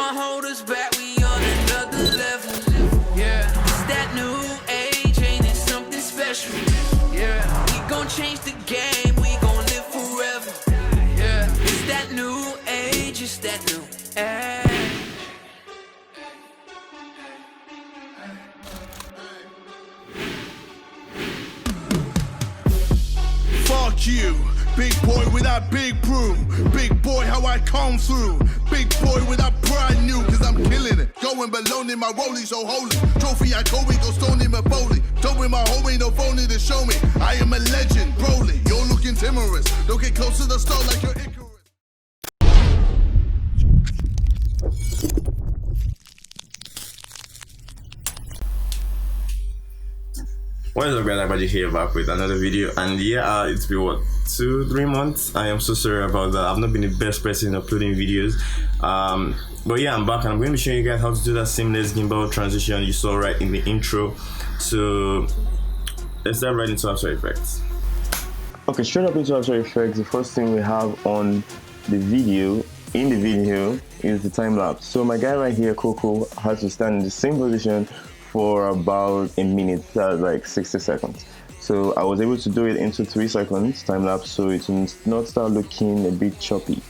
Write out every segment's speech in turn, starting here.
gon' hold us back, we on another level. Yeah, it's that new age, ain't it something special? Yeah, we gon' change the game, we gon' live forever. Yeah, it's that new age, it's that new age. Fuck you, big boy with that big broom. Big boy, how I come through. Big boy with that brand new, cause I'm killing it. Going baloney, my rollie so holy. Trophy, I go, we go stone him a bowling. Don't with my homie, no phony to show me. I am a legend, Broly. You're looking timorous. Don't get close to the stone like you're Icarus. What is up, guys? Everybody here back with another video, and yeah, it's been what, 2-3 months. I am so sorry about that. I've not been the best person in uploading videos, but yeah, I'm back and I'm going to show you guys how to do that seamless gimbal transition you saw right in the intro. So let's dive right into After Effects. Okay, straight up into After Effects. The first thing we have on the video is the time lapse. So my guy right here, Coco, has to stand in the same position for about a minute. That's like 60 seconds. So I was able to do it into 3 seconds time lapse, so it will not start looking a bit choppy.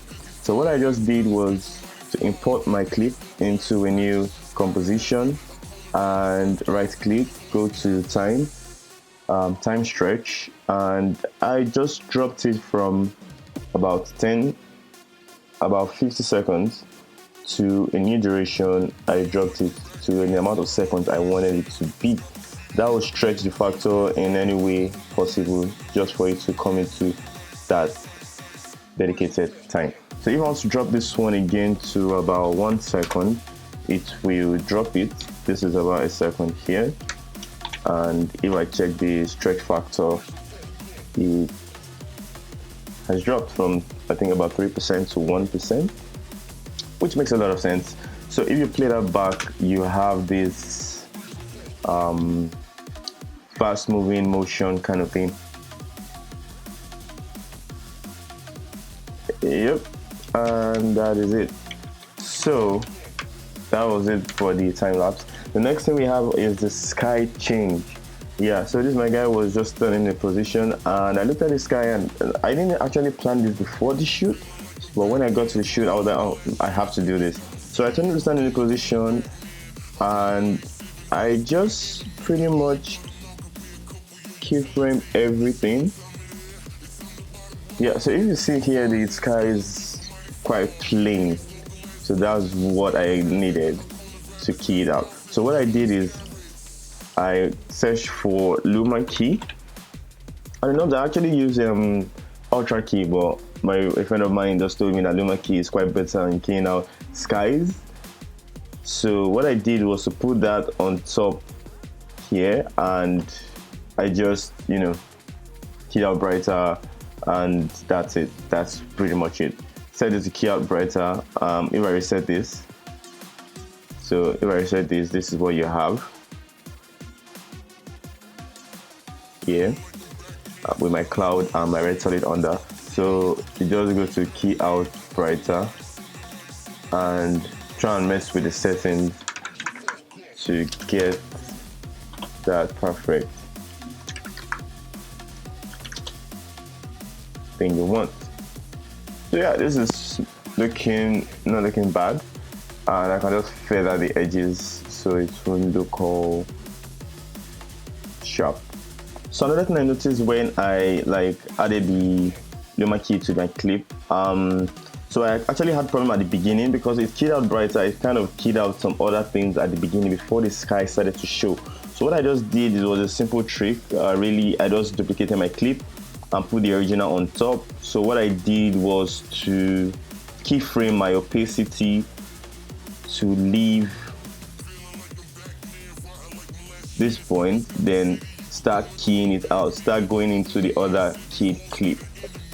So what I just did was to import my clip into a new composition and right click, go to time stretch, and I just dropped it from about 50 seconds to a new duration. I dropped it to the amount of seconds I wanted it to be. That will stretch the factor in any way possible just for it to come into that dedicated time. So if I want to drop this one again to about 1 second, it will drop it. This is about 1 second here, and if I check the stretch factor, it has dropped from I think about 3% to 1%, which makes a lot of sense. So if you play that back, you have this fast moving motion kind of thing. Yep, and that is it. So that was it for the time lapse. The next thing we have is the sky change. Yeah, so this my guy was just standing in a position, and I looked at the sky, and I didn't actually plan this before the shoot, but when I got to the shoot, I was like, oh, I have to do this. So I turned to stand in the position, and I just pretty much keyframe everything. Yeah, so if you see here, the sky is quite plain, so that's what I needed to key it out. So what I did is I searched for luma key. I don't know that I actually use ultra key, but a friend of mine just told me that luma key is quite better in keying out skies. So what I did was to put that on top here, and I just, keyed out brighter, and that's it. That's pretty much it. Set it to key out brighter. If I reset this, so if I reset this is what you have here with my cloud and my red solid under. So you just go to key out brighter and try and mess with the settings to get that perfect thing you want. So yeah, this is not looking bad, and I can just feather the edges so it won't look all sharp. So another thing I noticed when I added the luma key to my clip, so I actually had a problem at the beginning because it keyed out brighter. It kind of keyed out some other things at the beginning before the sky started to show. So what I just did, it was a simple trick. I just duplicated my clip and put the original on top. So what I did was to keyframe my opacity to leave this point, then start keying it out, start going into the other keyed clip.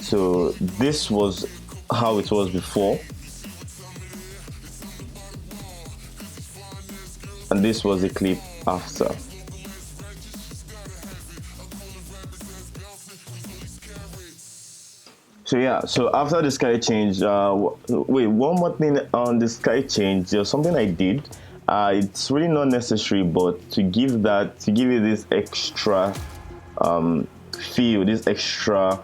So this was how it was before, and this was the clip after. So yeah, so after the sky change, wait, one more thing on the sky change, there's something I did. It's really not necessary, but to give it this extra feel, this extra,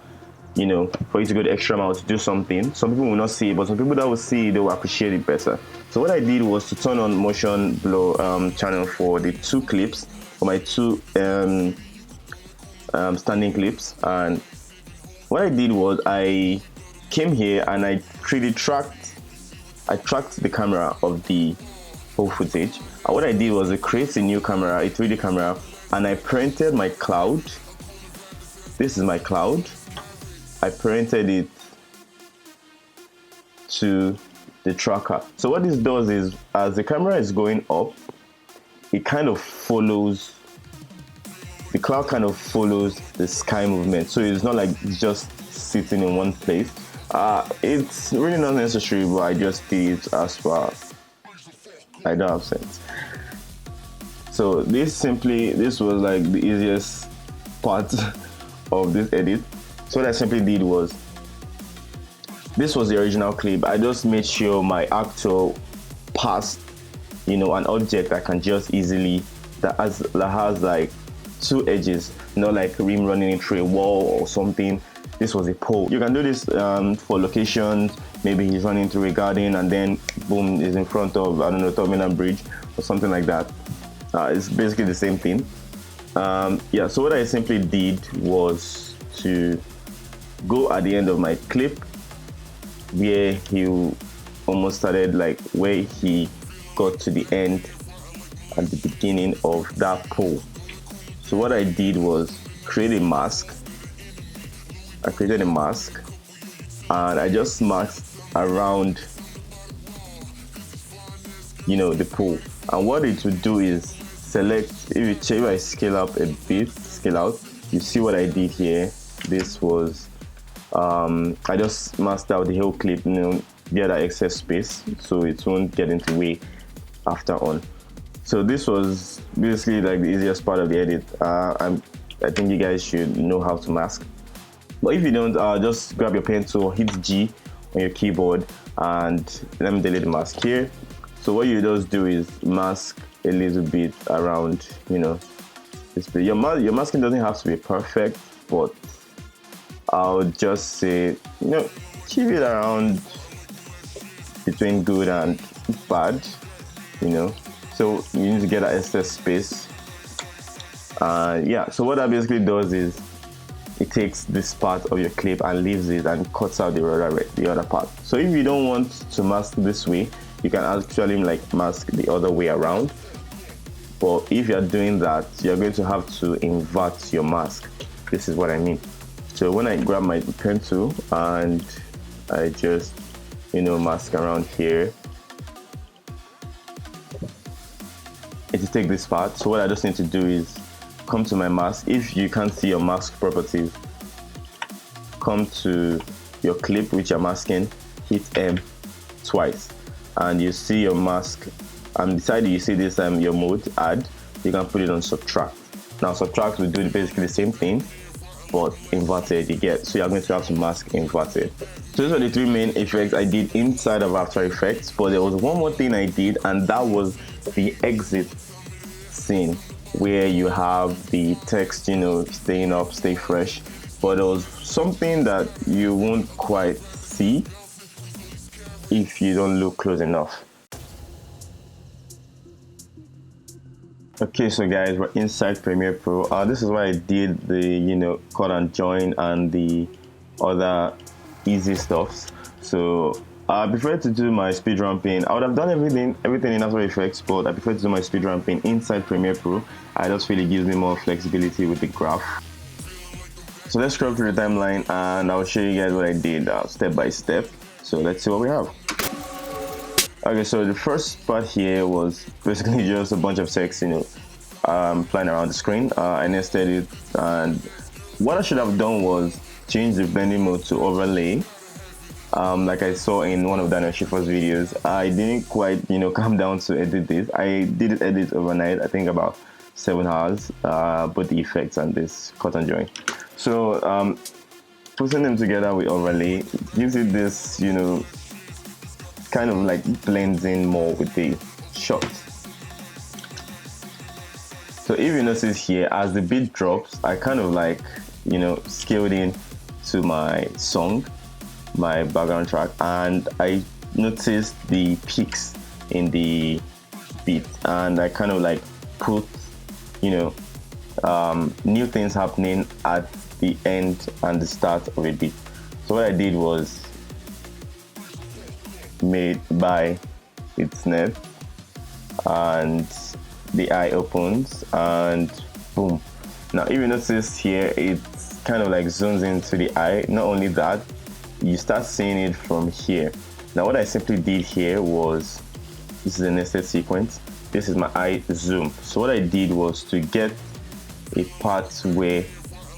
you know, for you to go the extra mile to do something. Some people will not see it, but some people that will see it, they will appreciate it better. So what I did was to turn on motion blur channel for the two clips, for my two standing clips. And what I did was I came here and I 3D tracked the camera of the whole footage. And what I did was I create a new camera, a 3D camera, and I parented my cloud. This is my cloud. I parented it to the tracker. So what this does is, as the camera is going up, it kind of follows, the cloud kind of follows the sky movement. So it's not like it's just sitting in one place. It's really not necessary, but I just did it as far. I don't have sense. So this was like the easiest part of this edit. So what I simply did was, this was the original clip. I just made sure my actor passed, you know, an object I can just easily, that has like two edges, not like rim running through a wall or something. This was a pole. You can do this for locations. Maybe he's running through a garden and then boom, is in front of, I don't know, Terminal Bridge or something like that. It's basically the same thing. Yeah, so what I simply did was to go at the end of my clip where he almost started, like where he got to the end at the beginning of that pole. So what I did was create a mask. I created a mask and I just masked around, you know, the pole. And what it would do is select, if I scale up a bit, scale out, you see what I did here. This was I just masked out the whole clip, you know, get that excess space so it won't get into way after on. So this was basically like the easiest part of the edit. I think you guys should know how to mask, but if you don't, just grab your pen tool, hit G on your keyboard, and let me delete the mask here. So what you just do is mask a little bit around, you know, this bit. Your masking doesn't have to be perfect, but I'll just say, you know, keep it around between good and bad, you know. So you need to get that excess space. Yeah, so what that basically does is it takes this part of your clip and leaves it and cuts out the other part. So if you don't want to mask this way, you can actually like mask the other way around. But if you're doing that, you're going to have to invert your mask. This is what I mean. So when I grab my pen tool and I just, you know, mask around here, it will take this part. So what I just need to do is come to my mask. If you can't see your mask properties, come to your clip which you're masking, hit M twice, and you see your mask. And beside you see this your mode, add. You can put it on subtract. Now subtract will do basically the same thing, but inverted, you get. So you're going to have to mask inverted. So these are the three main effects I did inside of After Effects, but there was one more thing I did, and that was the exit scene where you have the text, you know, staying up, stay fresh. But there was something that you won't quite see if you don't look close enough. Okay, so guys, we're inside Premiere Pro. This is why I did the, you know, cut and join and the other easy stuffs. So I prefer to do my speed ramping. I would have done everything in After Effects, but I prefer to do my speed ramping inside Premiere Pro. I just feel it gives me more flexibility with the graph. So let's scrub through the timeline and I'll show you guys what I did step by step. So let's see what we have. Okay, so the first part here was basically just a bunch of text, you know, flying around the screen. I nested it, and what I should have done was change the blending mode to overlay. Like I saw in one of Daniel Schiffer's videos. I didn't quite, you know, come down to edit this. I did edit overnight, I think about 7 hours, both the effects and this cut and join. So putting them together with overlay gives it this, you know, kind of like blends in more with the shot. So if you notice here, as the beat drops, I kind of like, you know, scaled in to my song, my background track, and I noticed the peaks in the beat, and I kind of like put, you know, new things happening at the end and the start of a beat. So what I did was made by its net, and the eye opens, and boom. Now if you notice here, it kind of like zooms into the eye. Not only that, you start seeing it from here. Now what I simply did here was, this is a nested sequence, this is my eye zoom. So what I did was to get a part where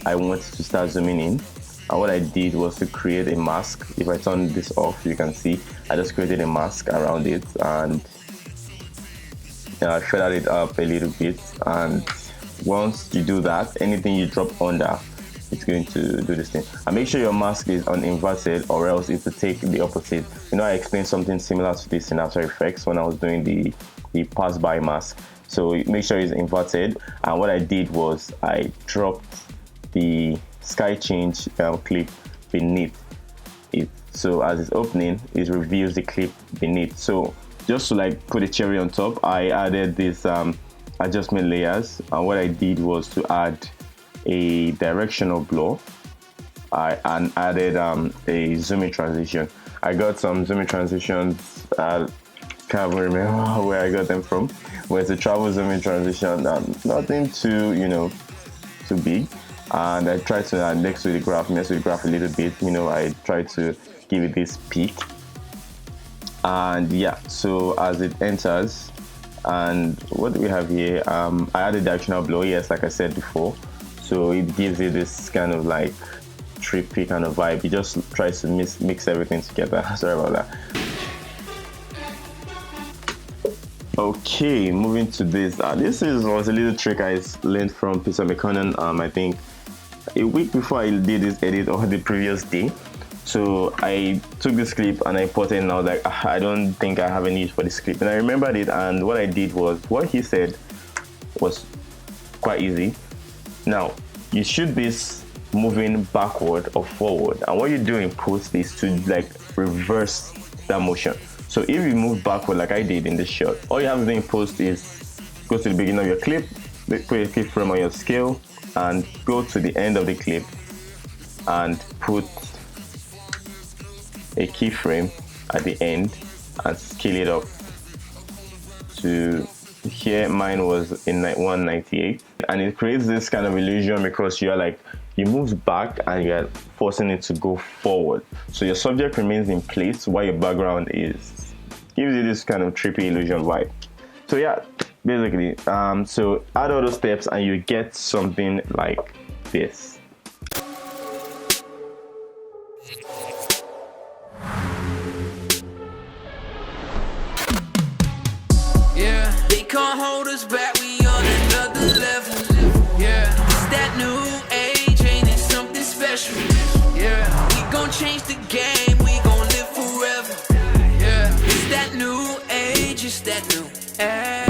I wanted to start zooming in, and what I did was to create a mask. If I turn this off, you can see I just created a mask around it, and feathered it up a little bit. And once you do that, anything you drop under, it's going to do this thing. And make sure your mask is uninverted, or else it will take the opposite. You know, I explained something similar to this in After Effects when I was doing the pass by mask. So make sure it's inverted. And what I did was I dropped the sky change clip beneath it. So as it's opening, it reveals the clip beneath. So just to like put a cherry on top, I added this adjustment layers, and what I did was to add a directional blur. I added a zooming transition. I got some zooming transitions. Can't remember where I got them from. But it's a travel zooming transition, nothing too, you know, too big. And I tried to mess with the graph a little bit. You know, I tried to give it this peak. And yeah, so as it enters, and what do we have here? I added directional blur, yes, like I said before. So it gives you this kind of like trippy kind of vibe. It just tries to mix everything together. Sorry about that. Okay, moving to this. This was a little trick I learned from Peter McConnell. I think a week before I did this edit, or the previous day. So I took this clip and I put it, and I was like, I don't think I have any use for this clip. And I remembered it, and what I did was, what he said was quite easy. Now, you shoot this moving backward or forward, and what you do in post is to like reverse that motion. So if you move backward like I did in this shot, all you have to do in post is go to the beginning of your clip, put a keyframe on your scale, and go to the end of the clip and put a keyframe at the end and scale it up to here. Mine was in 198, and it creates this kind of illusion because you're like, you move back and you're forcing it to go forward. So your subject remains in place while your background is, gives you this kind of trippy illusion vibe. So yeah, basically, so add all those steps and you get something like this. Yeah, they can't hold us back, we on another level. Yeah, it's that new age, ain't it something special? Yeah, we gon' change the game, we gon' live forever. Yeah, it's that new age, it's that new age.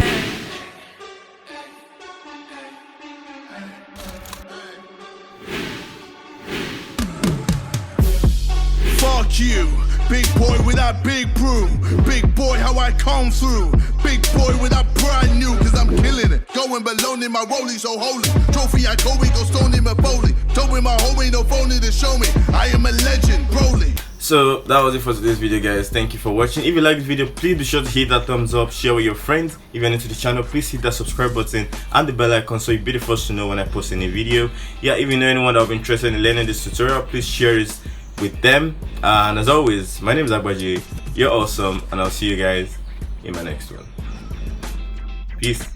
Fuck you, big boy with that big broom. Big boy, how I come through. Big boy with that brand new, cause I'm killing it. Going balone in my rollie so holy. Trophy I go, we go stone in my bowling. Towing my home, ain't no phone to show me. I am a legend, Broly. So that was it for today's video, guys. Thank you for watching. If you like this video, please be sure to hit that thumbs up, share with your friends. If you're new to the channel, please hit that subscribe button and the bell icon so you'll be the first to know when I post a new video. Yeah, if you know anyone that will be interested in learning this tutorial, please share it with them. And as always, my name is Agbaje. You're awesome, and I'll see you guys in my next one. Peace.